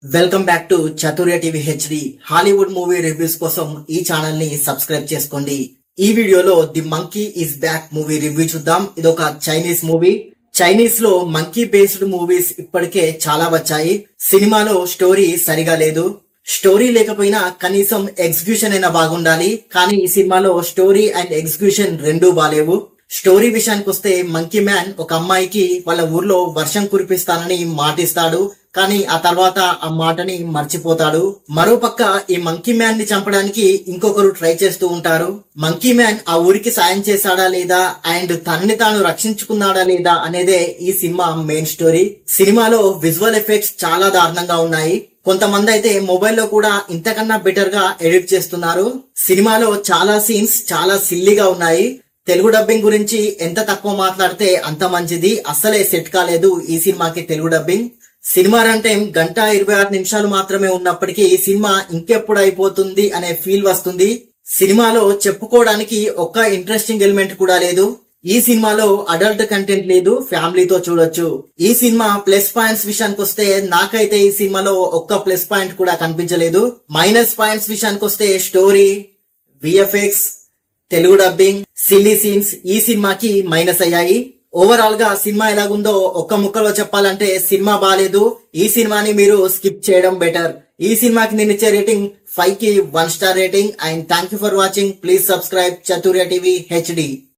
Welcome back to చతుర్య TV HD. Hollywood movie reviews కోసం ఈ channel ని సబ్స్క్రైబ్ చేసుకోండి. ఈ వీడియోలో the monkey is back movie review చూద్దాం. ఇదొక చైనీస్ మూవీ. చైనీస్ లో మంకీ బేస్డ్ మూవీస్ ఇప్పటికే చాలా వచ్చాయి. సినిమాలో స్టోరీ సరిగా లేదు. స్టోరీ లేకపోయినా కనీసం ఎగ్జిక్యూషన్ అయినా బాగుండాలి. కానీ ఈ సినిమాలో స్టోరీ అండ్ ఎగ్జిక్యూషన్ రెండూ బాలేవు. స్టోరీ విషయానికి వస్తే మంకీ మ్యాన్ ఒక అమ్మాయికి వాళ్ళ ఊర్లో వర్షం కురిపిస్తానని మాటిస్తాడు. కానీ ఆ తర్వాత ఆ మాటని మర్చిపోతాడు. మరోపక్క ఈ మంకీ మ్యాన్ ని చంపడానికి ఇంకొకరు ట్రై చేస్తూ ఉంటారు. మంకీ మ్యాన్ ఆ ఊరికి సాయం చేశాడా లేదా అండ్ తనని తాను రక్షించుకున్నాడా లేదా అనేదే ఈ సినిమా మెయిన్ స్టోరీ. సినిమాలో విజువల్ ఎఫెక్ట్స్ చాలా దారుణంగా ఉన్నాయి. కొంతమంది అయితే మొబైల్లో కూడా ఇంతకన్నా బెటర్ గా ఎడిట్ చేస్తున్నారు. సినిమాలో చాలా సీన్స్ చాలా సిల్లీగా ఉన్నాయి. తెలుగు డబ్బింగ్ గురించి ఎంత తక్కువ మాట్లాడితే అంత మంచిది. అస్సలే సెట్ కాలేదు ఈ సినిమాకి Telugu dubbing. Cinema run time 1:26 మాత్రమే ఉన్నప్పటికీ ఈ సినిమా ఇంకెప్పుడు అయిపోతుంది అనే ఫీల్ వస్తుంది. సినిమాలో చెప్పుకోవడానికి ఒక్క ఇంట్రెస్టింగ్ ఎలిమెంట్ కూడా లేదు. ఈ సినిమాలో అడల్ట్ కంటెంట్ లేదు, ఫ్యామిలీతో చూడొచ్చు. ఈ సినిమా ప్లస్ పాయింట్స్ విషయానికి వస్తే నాకైతే ఈ సినిమాలో ఒక్క ప్లస్ పాయింట్ కూడా కనిపించలేదు. మైనస్ పాయింట్స్ విషయానికి వస్తే story, VFX, Telugu dubbing, silly scenes ఈ సినిమాకి మైనస్ అయ్యాయి. ఓవరాల్ గా సినిమా ఎలాగుందో ఒక్క ముక్కలో చెప్పాలంటే సినిమా బాలేదు. ఈ సినిమాని మీరు స్కిప్ చేయడం బెటర్. ఈ సినిమాకి నేను ఇచ్చే రేటింగ్ 5 కి 1 star rating. And thank you for watching. Please subscribe చతుర్య TV HD.